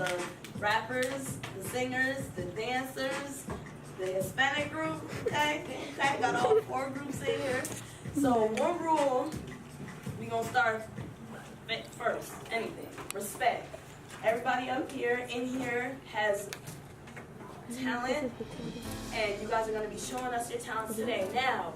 the rappers, the singers, the dancers, the Hispanic group, okay? Okay, got all 4 groups in here. So one rule, we gonna start first, anything, respect. Everybody up here, in here, has talent, and you guys are gonna be showing us your talents today. Now,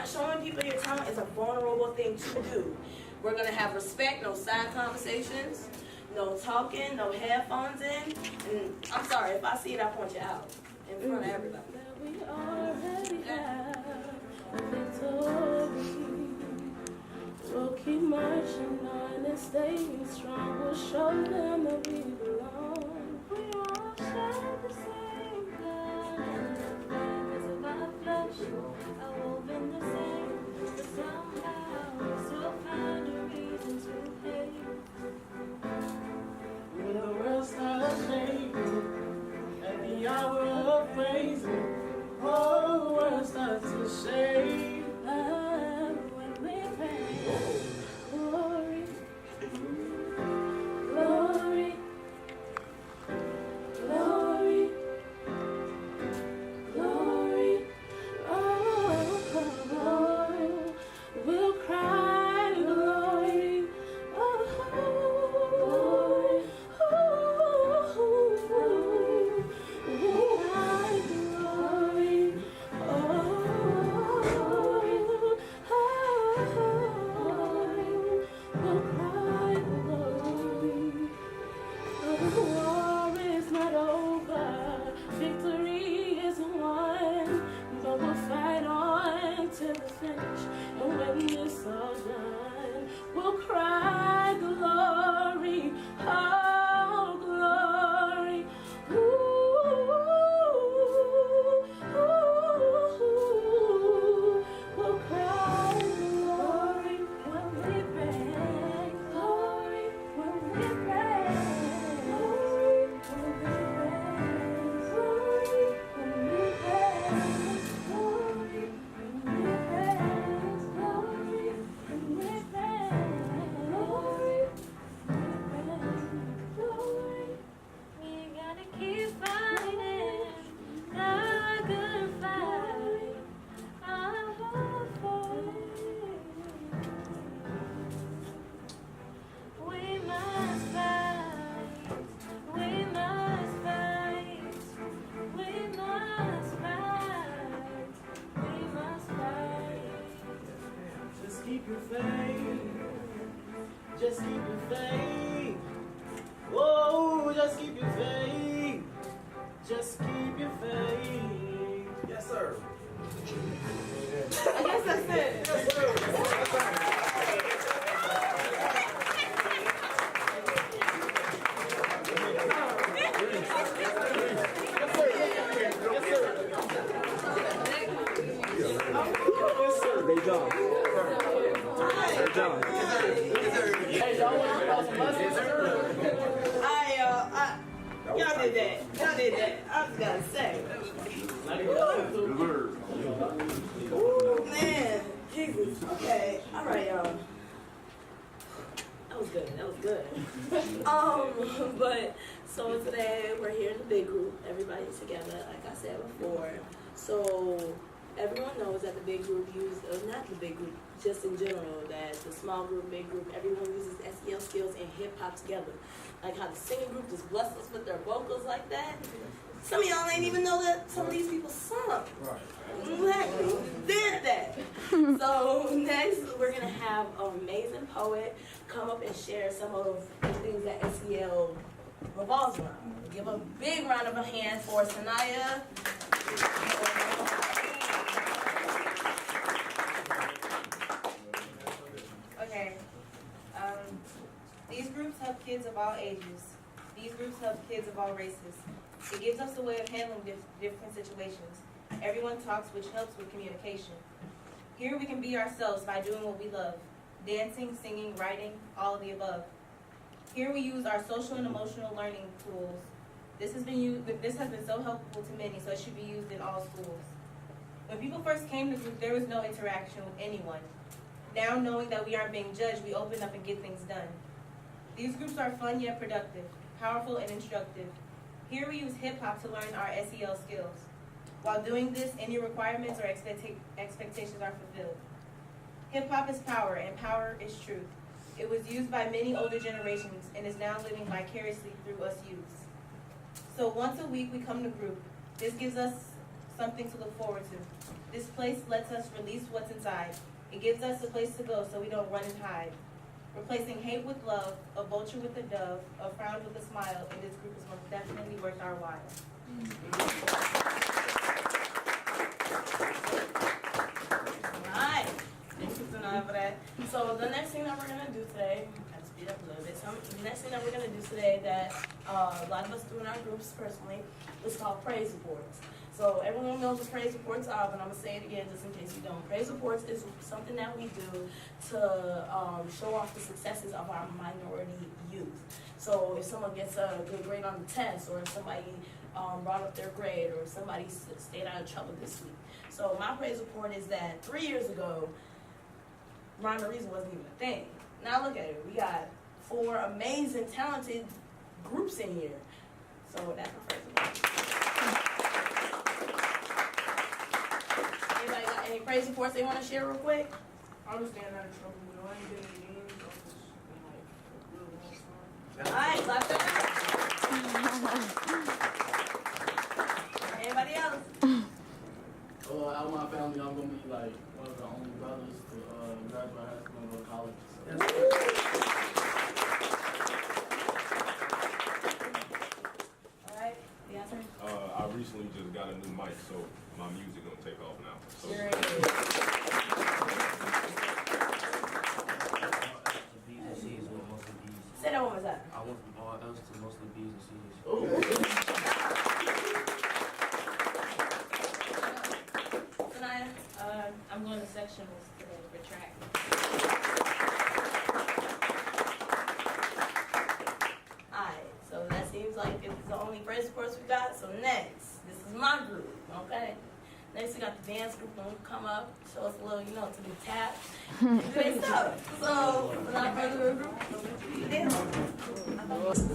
showing people your talent is a vulnerable thing to do. We're gonna have respect, no side conversations, no talking, no headphones in, and I'm sorry, if I see it, I'll point you out in front of everybody. We already have victory. We'll keep marching on and staying strong. We'll show them that we belong. We all share the same blood, and the fingers of our flesh are woven the same. But somehow we still find a reason to hate. When the world starts shaking at the hour of praising, oh, the world starts to shake. When we pray, glory, glory, glory, glory, oh, glory. We'll cry glory, oh, glory, we'll cry glory, we'll cry glory. The war is not over, victory is won, but we'll fight on to the finish. And when it's all done, we'll cry glory, oh glory. We'll cry glory when we pray, glory when we pray, glory when we pray, glory when we pray, glory when we pray, glory when we pray, glory. We gotta keep fighting the good fight. We must fight. We must fight. We must fight. We must fight. Just keep your faith. Just keep your faith. Whoa, just keep your faith. Just keep your faith. Yes, sir. I guess that's it. Yes, sir. They done. They're done. Hey, y'all want to call some buses? Y'all did that. Y'all did that. I was gonna say. Ooh, man. Jesus. Okay. All right, y'all. That was good. That was good. But so today we're here in the big group. Everybody's together, like I said before. So everyone knows that the big group not the big group, just in general, that the small group, big group, everyone uses SEL skills and hip hop together. Like how the singing group just blessed us with their vocals like that. Some of y'all ain't even know that some of these people sung. Exactly. Did that. So next we're gonna have an amazing poet come up and share some of the things that SEL revolves around. Give a big round of a hand for Sanaya. Okay. These groups help kids of all ages. These groups help kids of all races. It gives us a way of handling different situations. Everyone talks, which helps with communication. Here we can be ourselves by doing what we love. Dancing, singing, writing, all of the above. Here we use our social and emotional learning tools. This has been so helpful to many, so it should be used in all schools. When people first came to the group, there was no interaction with anyone. Now, knowing that we aren't being judged, we open up and get things done. These groups are fun yet productive. powerful, and instructive. Here we use hip-hop to learn our SEL skills. While doing this, any requirements or expectations are fulfilled. Hip-hop is power, and power is truth. It was used by many older generations and is now living vicariously through us youths. So once a week we come to group. This gives us something to look forward to. This place lets us release what's inside. It gives us a place to go so we don't run and hide. Replacing hate with love, a vulture with a dove, a frown with a smile, and this group is most definitely worth our while. Alright, thank you Zanaya for that. So the next thing that we're gonna do today, I'll speed up a little bit. So the next thing that we're gonna do today that a lot of us do in our groups personally is called praise reports. So everyone knows what praise reports are, but I'm gonna say it again just in case you don't. Praise reports is something that we do to show off the successes of our minority youth. So if someone gets a good grade on the test, or if somebody brought up their grade, or if somebody stayed out of trouble this week. So my praise report is that 3 years ago, rhyme and reason wasn't even a thing. Now look at it. We got 4 amazing, talented groups in here. So that's my praise report. Anybody got any praise reports they want to share real quick? I was staying out of trouble. I ain't been in games. I was like, All right, clap that up. Anybody else? Out of my family, I'm gonna be like one of the only brothers to graduate high school and go to college. So. All right, the answer. I recently just got a new mic, so my music gonna take off now. So. Great. Say that one more time. I went from all else to mostly B's and C's. Sanaya? I'm going to sectionals today for track. Alright, so that seems like it's the only praise reports we got. So next, this is my group, okay? Next we got the dance group gonna come up, show us a little, to do tap, good stuff. So, without further ado, dance.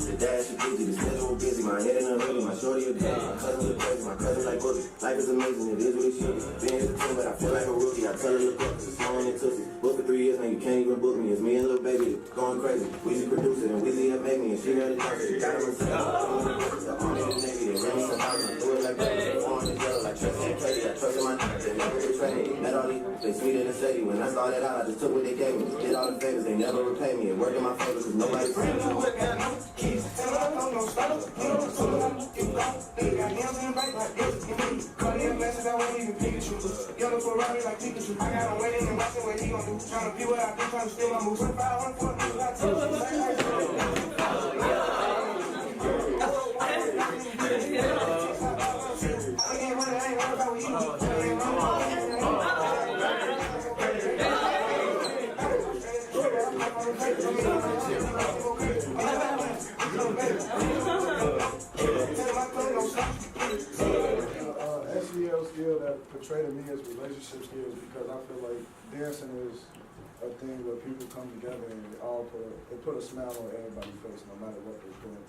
The dash is busy, the schedule busy, my head in a hoodie, my shorty a daddy, my cousin look crazy, my cousin like boogie. Life is amazing, it is what it should be. Been here to 10, but I feel like a rookie. I tell her look up, it's small and tootsie. Booked for 3 years, now you can't even book me. It's me and Lil Baby going crazy. Weezy produced it and Weezy have made me, and she ready to touch it. Got him inside, the army and the Navy, they ran me some house, I do it like crazy. Orange and yellow like Tracy and Katie, I trusted my niggas, they never betray me. Met all these, they sweet and shady. When I started out, I just took what they gave me. Did all the favors, they never repay me. It worked in my favor, cause nobody paid me. SEL skill that portrayed to me as relationship skills, because I feel like dancing is a thing where people come together and they put a smile on everybody's face no matter what they're doing.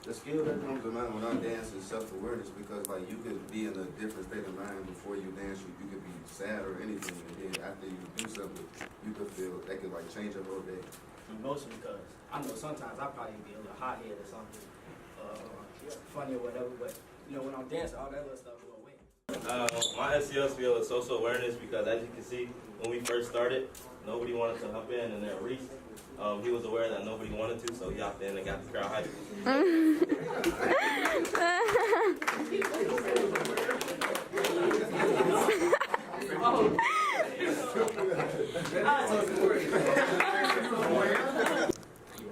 The skill that comes to mind when I dance is self-awareness, because like you could be in a different state of mind before you dance. You could be sad or anything, and then after you do something, you could feel that could like change your whole day. Emotion, because I know sometimes I probably be a little hot-headed or something, funny or whatever, but when I'm dancing, all that little stuff go away. My SEL skill is social awareness, because as you can see, when we first started, nobody wanted to hop in, and then Reese, he was aware that nobody wanted to, so he hopped in and got the crowd hyped.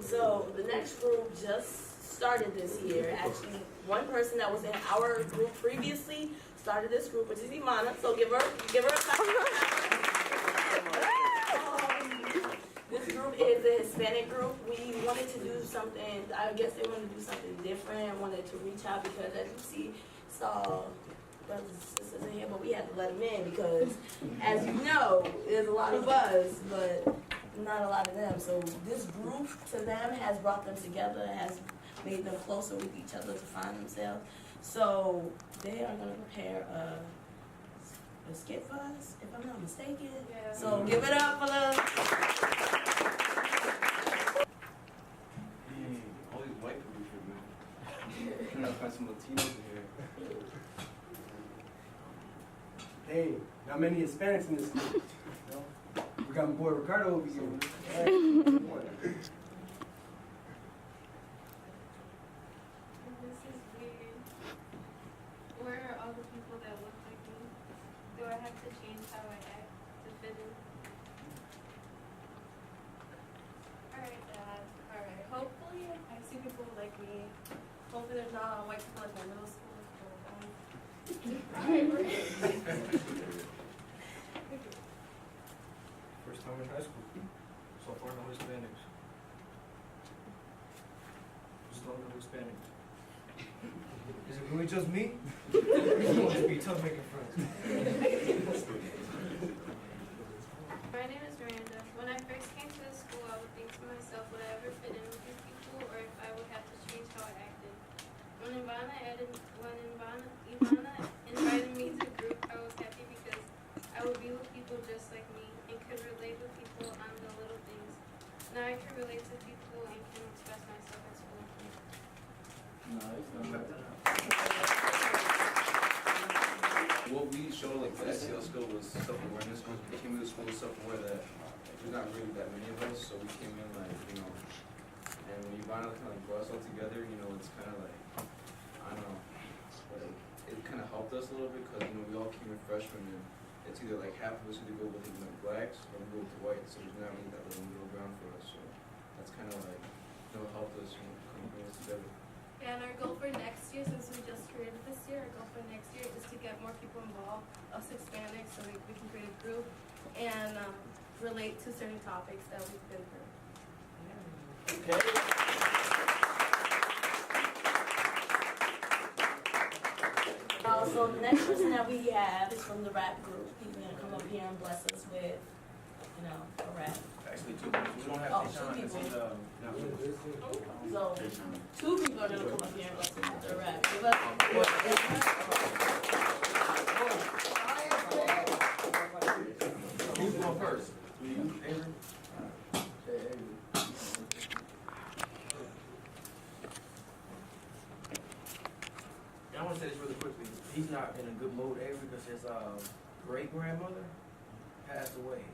So the next group just started this year. Actually, one person that was in our group previously started this group, which is Imana. So give her a clap. This group is a Hispanic group. We wanted to do something, I guess they wanted to do something different, wanted to reach out, because as you see, saw brothers and sisters in here, but we had to let them in because, as you know, there's a lot of us, but not a lot of them. So this group to them has brought them together, has made them closer with each other to find themselves. So they are gonna prepare a skit for us, if I'm not mistaken. Yeah. So give it up for the. All these white people here, man. I'm gonna find some Latinos in here. Hey, not many Hispanics in this group. You know? We got my boy Ricardo over here. This is weird. Where are all the people that look like me? Do I have to change how I act to fit in? Alright, Dad. Alright. Hopefully I see people like me. Hopefully there's not a lot of white people like my middle school. First time in high school. So far, no Hispanics. Just don't know Hispanics. Is it really just me? It must be tough making friends. My name is Miranda. When I first came to this school, I would think to myself, would I ever fit in with these people, or if I would have to change how I acted. When Ivana invited me to the group, I was happy because I would be with people just like me and could relate with people on the little things. Now I can relate to people and can express myself at school. What we showed, like, the SEL skill was self-awareness. We came into school self-aware that there's not really that many of us, so we came in, like, you know, and when Ivana kind of like brought us all together, you know, it's kind of like, I don't know, but it kind of helped us a little bit because, you know, we all came in freshmen, and it's either like half of us either go with, you know, blacks or we go with the whites, so there's not really that little middle ground for us, so that's kind of like, you know, helped us, you know, kind of bring us together. Yeah, and our goal for next year, since we just created this year, our goal for next year is to get more people involved, us Hispanics, so we can create a group and relate to certain topics that we've been through. Okay. So the next person that we have is from the rap group. He's gonna come up here and bless us with, you know, a rap. Actually, two people. We don't have to two people. he's, So two people are gonna come up here and bless us with a rap. Give us. Who's going first? Avery? I want to say this really quickly. He's not in a good mood, Avery, because his great-grandmother passed away.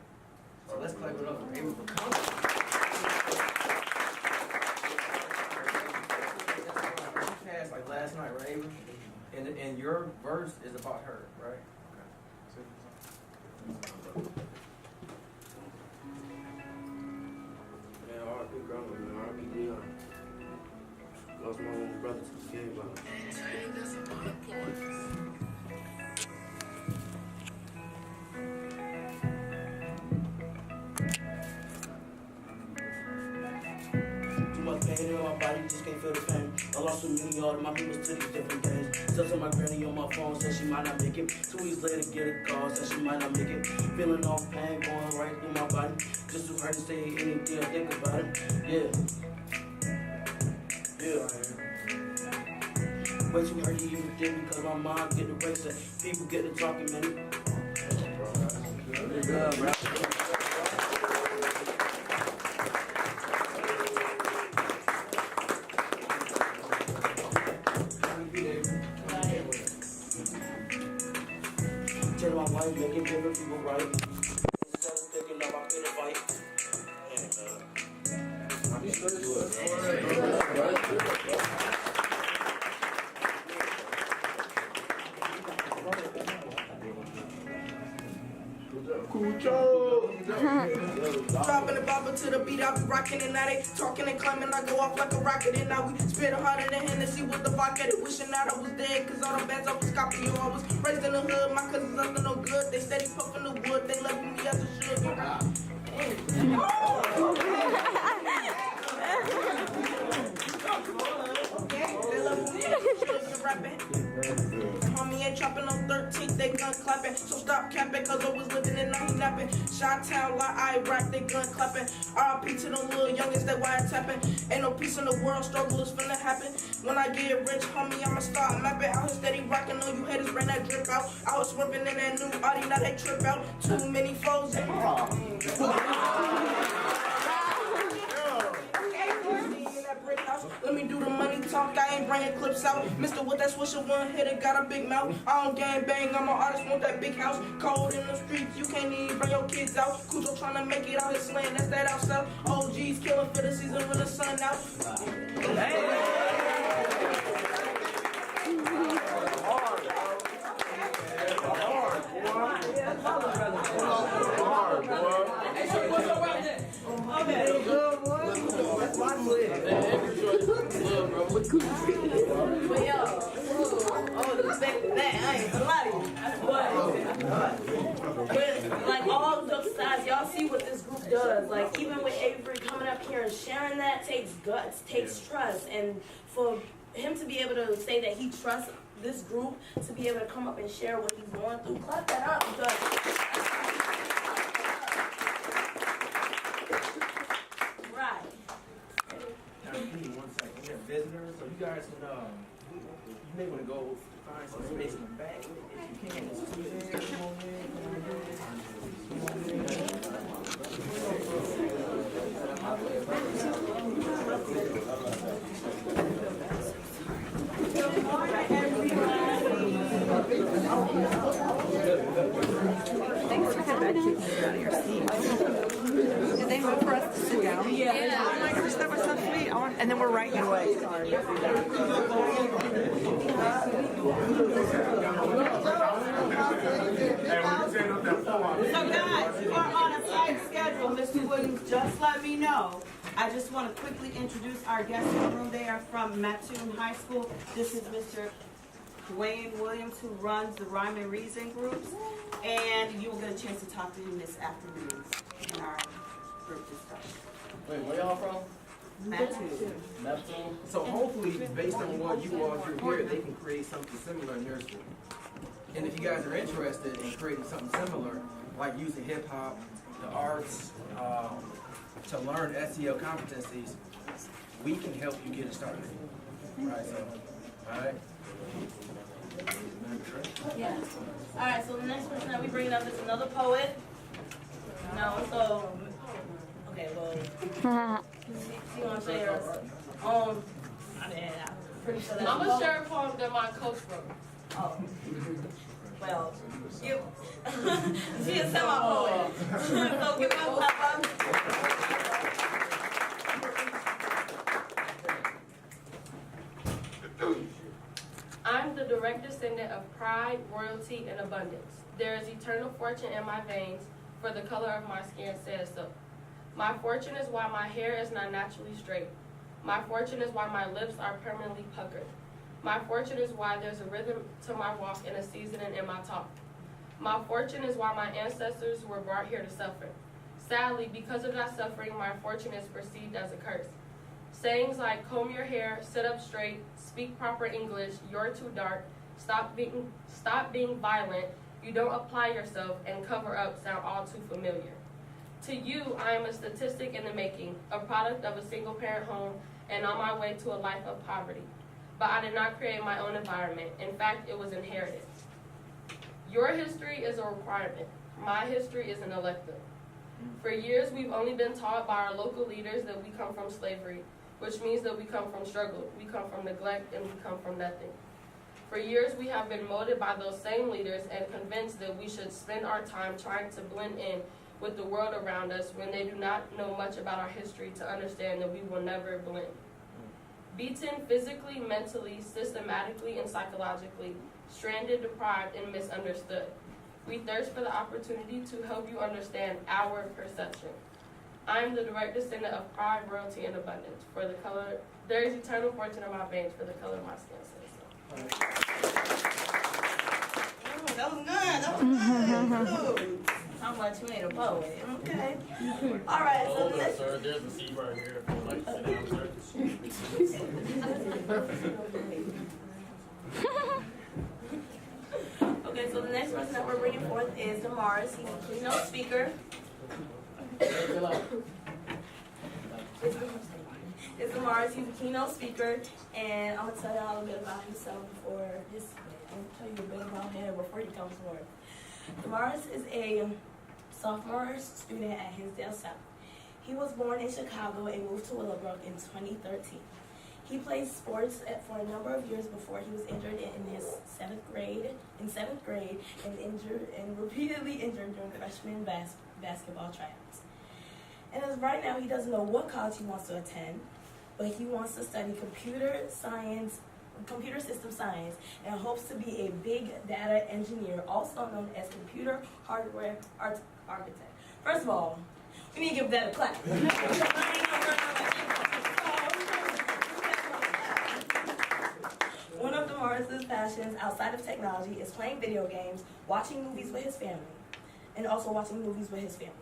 So let's clap it up for Avery for coming. She passed like last night, right, Avery? And your verse is about her, right? Man, R.I.P. grandma, man. R.I.P. Leon. Lost my little brother to the game, man. Too much pain in my body, just can't feel the pain. I lost so many all of my people to these different games. Still to my granny on my phone, said she might not make it. 2 weeks later, get a call, said she might not make it. Feeling all pain going right through my body. Just too hard to say anything I think about it. Yeah. Way too hard to even think because my mind get the race and people get to talking, man. Good, bro. Tell my wife, making different people right. Instead of thinking of I could fight. I'm sure to do it. Dropping the bopper to the beat, I be rocking and now they talking and claiming I go off like a rocket. And now we spit harder than Hennessy with the vodka. They wishing that I was dead, cause all the bands I was copying. I was raised in the hood, my cousins up to no good. They steady puffing the wood, they loving me as a should. They love me as a should, rapping. Homie ain't trapping on 13th, they gun clapping. So stop capping, cause I was living and now he napping. Shot-town like Iraq, they gun clapping. R.I.P. to them little youngins that wiretapping. Ain't no peace in the world, struggle is finna happen. When I get rich, homie, I'ma start mapping. Out here steady rocking on you haters, bring that drip out. I was swerving in that new Audi, now they trip out. Too many foes. Let me do the money talk, I ain't bringing clips out. Mr. With that swisher, one hitter, got a big mouth. I don't gang bang, I'm an artist, want that big house. Cold in the streets, you can't even bring your kids out. Cujo trying to make it out his slang, that's that out south. OGs killing for the season when the sun out. But yo, I ain't gonna lie to you. But like all jokes aside, y'all see what this group does. Like even with Avery coming up here and sharing that takes guts, takes trust, and for him to be able to say that he trusts this group to be able to come up and share what he's going through, clap that up because. Right. Now, give me 1 second. We have visitors, so you guys can, you may want to go find some space in the back if you can. It's Tuesday. Come on Good morning, thanks for having us. Did they move for us to sit down? Yeah. Oh my gosh, that was so sweet. And then we're right your way. Sorry. So guys, you are on a tight schedule. Mr. Williams just let me know. I just want to quickly introduce our guests in the room. They are from Mattoon High School. This is Mr. Dwayne Williams, who runs the Rhyme and Reason groups. And you will get a chance to talk to him this afternoon in our group discussion. Wait, where y'all from? Mattoon. Mattoon. So hopefully, based on what you all do here, they can create something similar in their school. And if you guys are interested in creating something similar, like using hip hop, the arts, to learn SEL competencies, we can help you get it started. Right, so, all right? Yeah. All right, so the next person that we bring up is another poet. No, so, okay, well, she want to say her own. Pretty sure that's I'm going to share a poem that my coach wrote. Oh. Well, you. She is semi-poet. So give her a clap up. I'm the direct descendant of pride, royalty, and abundance. There is eternal fortune in my veins, for the color of my skin says so. My fortune is why my hair is not naturally straight. My fortune is why my lips are permanently puckered. My fortune is why there's a rhythm to my walk and a seasoning in my talk. My fortune is why my ancestors were brought here to suffer. Sadly, because of that suffering, my fortune is perceived as a curse. Sayings like comb your hair, sit up straight, speak proper English, you're too dark, stop being violent, you don't apply yourself, and cover up sound all too familiar. To you, I am a statistic in the making, a product of a single-parent home, and on my way to a life of poverty. But I did not create my own environment. In fact, it was inherited. Your history is a requirement. My history is an elective. For years, we've only been taught by our local leaders that we come from slavery, which means that we come from struggle, we come from neglect, and we come from nothing. For years, we have been molded by those same leaders and convinced that we should spend our time trying to blend in with the world around us when they do not know much about our history to understand that we will never blend. Beaten physically, mentally, systematically, and psychologically, stranded, deprived, and misunderstood. We thirst for the opportunity to help you understand our perception. I am the direct descendant of pride, royalty, and abundance. For the color, there is eternal fortune in my veins, for the color of my skin says so. That was good. That was good. How much you ain't a poet? Okay. All right. So next. Sir, there's a seat right here. If you'd like to sit Okay, so the next person that we're bringing forth is Damaris. He's a keynote speaker. It's Mars. He's a keynote speaker, and I'm gonna tell y'all a bit about himself before this. I'm gonna tell you a bit about him before he comes forward. Mars is a sophomore student at Hinsdale South. He was born in Chicago and moved to Willowbrook in 2013. He played sports for a number of years before he was injured in his seventh grade, and repeatedly injured during freshman basketball tryouts. And as of right now, he doesn't know what college he wants to attend, but he wants to study computer system science, and hopes to be a big data engineer, also known as computer hardware architect. First of all, we need to give that a clap. One of DeMaris's passions outside of technology is playing video games, watching movies with his family, and also watching movies with his family.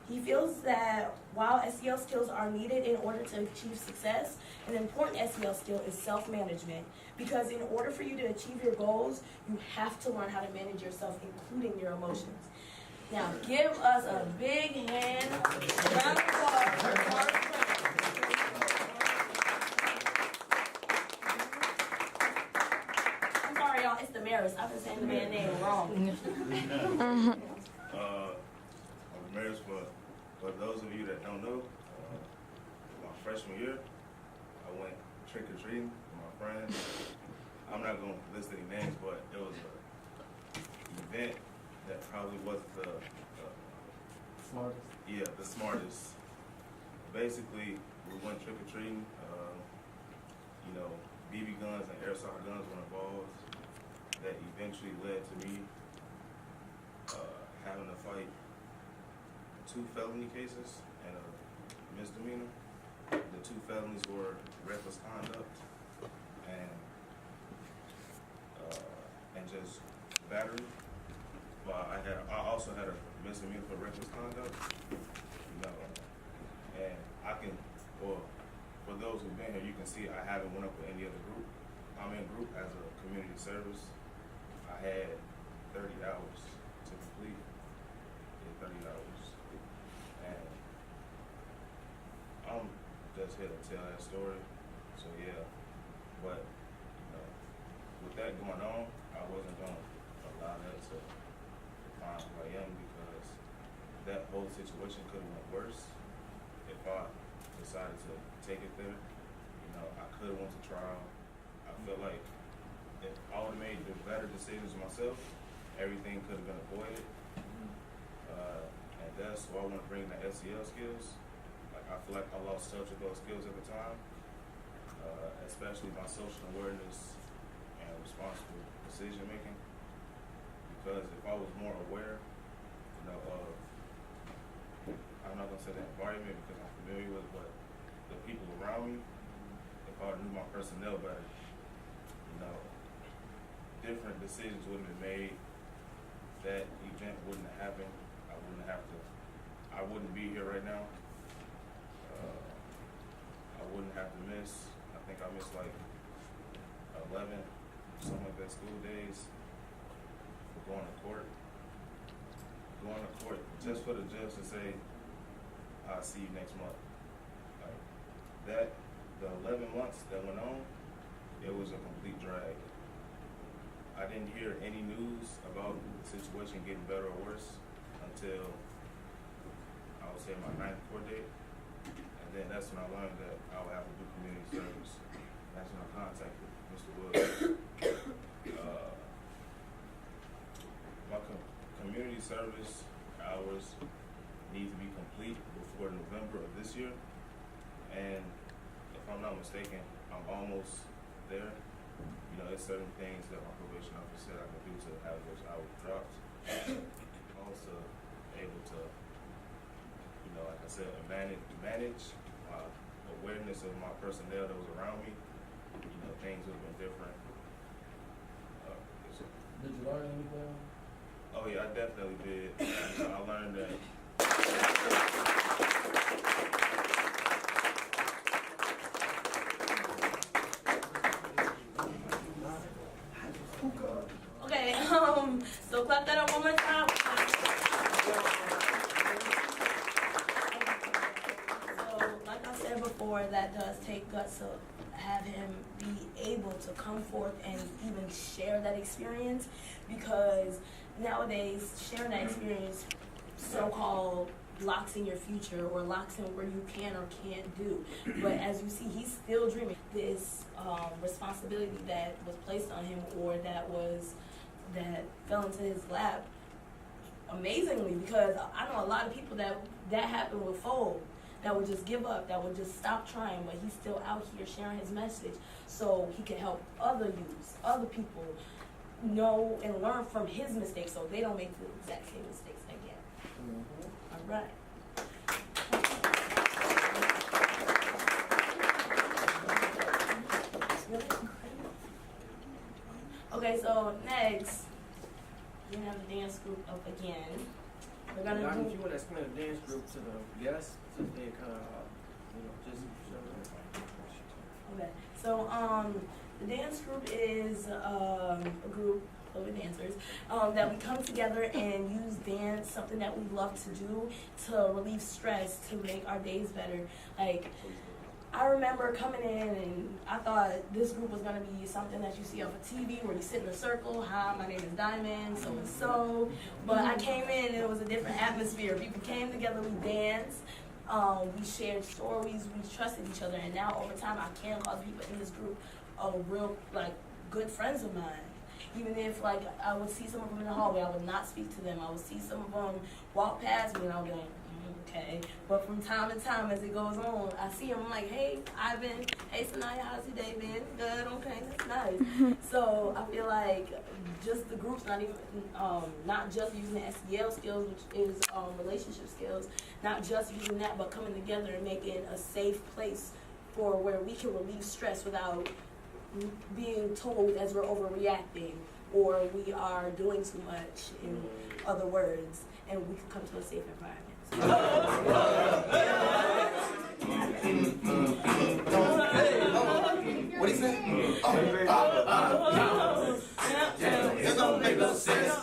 He feels that while SEL skills are needed in order to achieve success, an important SEL skill is self-management, because in order for you to achieve your goals, you have to learn how to manage yourself, including your emotions. Now, give us a big hand, round of applause for DeMaris. I'm sorry, y'all, it's Damaris. I've been saying the man's name wrong. Damaris, for those of you that don't know, my freshman year, I went trick-or-treating with my friends. I'm not going to list any names, but it was an event that probably wasn't the Smartest. Yeah, the smartest. Basically, we went trick-or-treating. BB guns and airsoft guns were involved. That eventually led to me having to fight 2 felony cases and a misdemeanor. The 2 felonies were reckless conduct and just battery. But I also had a misdemeanor for reckless conduct. And for those who've been here, you can see I haven't went up with any other group. I'm in group as a community service. I had 30 hours to complete. 30 hours. And I'm just here to tell that story. So yeah, but with that going on, I wasn't going to allow that to define who I am, because that whole situation could have went worse if I decided to take it there. I could have went to trial. I feel like if I would have made the better decisions myself, everything could have been avoided. And that's why I want to bring the SEL skills. I feel like I lost touch with those skills at the time, especially my social awareness and responsible decision making. Because if I was more aware, of, I'm not gonna say the environment because I'm familiar with it, but the people around me, if I knew my personnel better, different decisions would have been made. That event wouldn't have happened. I wouldn't be here right now. I wouldn't have to miss. I think I missed like 11, something like that, school days for going to court. Going to court just for the judge to say, I'll see you next month. The 11 months that went on, it was a complete drag. I didn't hear any news about the situation getting better or worse until I would say my 9th court date. And then that's when I learned that I would have to do community service. That's when I contacted Mr. Williams. My community service hours need to be complete before November of this year. And if I'm not mistaken, I'm almost there. There's certain things that my probation officer said I could do to have those hours dropped. Also able to, like I said, manage my awareness of my personnel that was around me. Things would have been different. Did you learn anything? Oh yeah, I definitely did. I learned that. Okay, so clap that up one more time. said before, that does take guts to have him be able to come forth and even share that experience, because nowadays sharing that experience so-called locks in your future or locks in where you can or can't do. But as you see, he's still dreaming. This responsibility that was placed on him, or that fell into his lap amazingly, because I know a lot of people that happened with fold, that would just give up, that would just stop trying, but he's still out here sharing his message so he can help other youths, other people know and learn from his mistakes so they don't make the exact same mistakes again. All right. Okay, so next, we have the dance group up again. We're gonna Now, do. if you want to explain the dance group to the guests, so they kind of, just show them. Okay, so the dance group is a group of dancers that we come together and use dance, something that we love to do, to relieve stress, to make our days better. Like, I remember coming in and I thought this group was gonna be something that you see off of TV where you sit in a circle. Hi, my name is Diamond, so and so. But I came in and it was a different atmosphere. People came together, we danced, we shared stories, we trusted each other, and now over time I can call the people in this group real, like, good friends of mine. Even if, like, I would see some of them in the hallway, I would not speak to them. I would see some of them walk past me and I would be like, okay. But from time to time, as it goes on, I see them, I'm like, hey, Ivan, hey, Sanaya, how's your day been? Good, okay, that's nice. So I feel like just the group's not even, not just using the SEL skills, which is relationship skills, not just using that, but coming together and making a safe place for where we can relieve stress without being told as we're overreacting or we are doing too much, in other words, and we can come to a safe environment. What he say? It don't make no sense.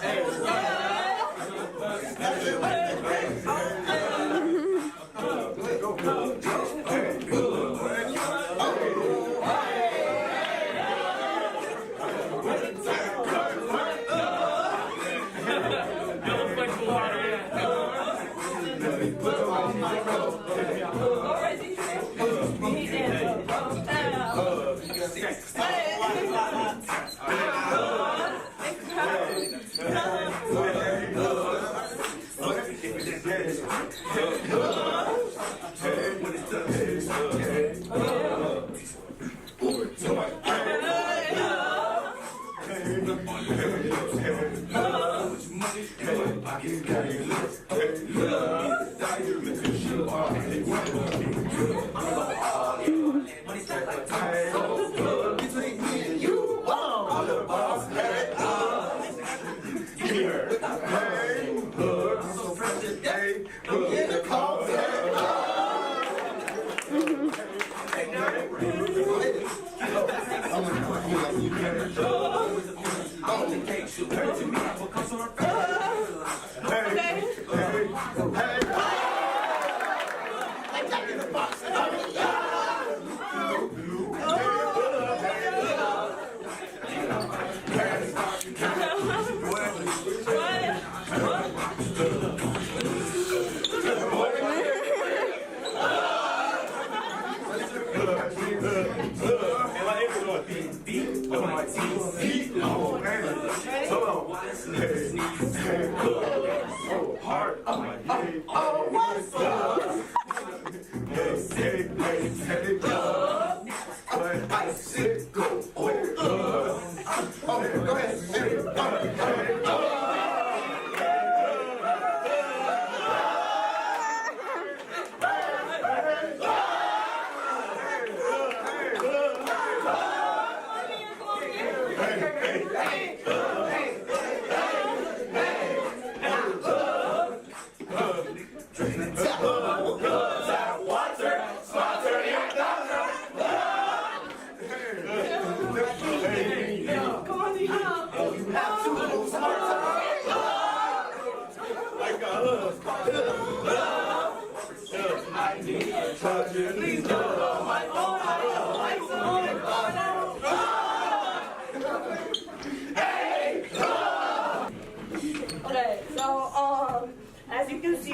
you can see,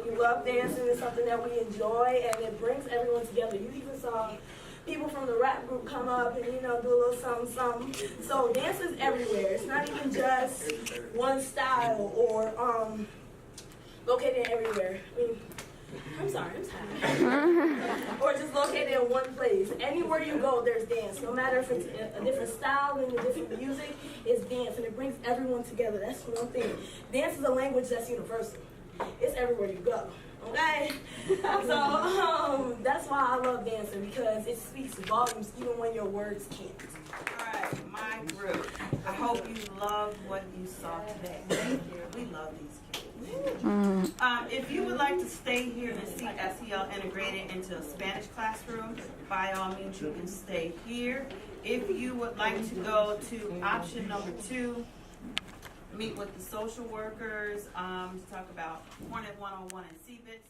we love dancing. It's something that we enjoy, and it brings everyone together. You even saw people from the rap group come up and, you know, do a little something, something. So dance is everywhere. It's not even just one style or located everywhere. I mean, I'm sorry, I'm tired. Or just located in one place. Anywhere you go, there's dance. No matter if it's a different style and a different music, it's dance, and it brings everyone together. That's one thing. Dance is a language that's universal. It's everywhere you go. Okay? So that's why I love dancing, because it speaks volumes even when your words can't. All right, my group. I hope you loved what you saw today. Thank you. We love these kids. If you would like to stay here and see SEL integrated into a Spanish classroom, by all means you can stay here. If you would like to go to option number 2, meet with the social workers to talk about Hornet 101 and CBITS,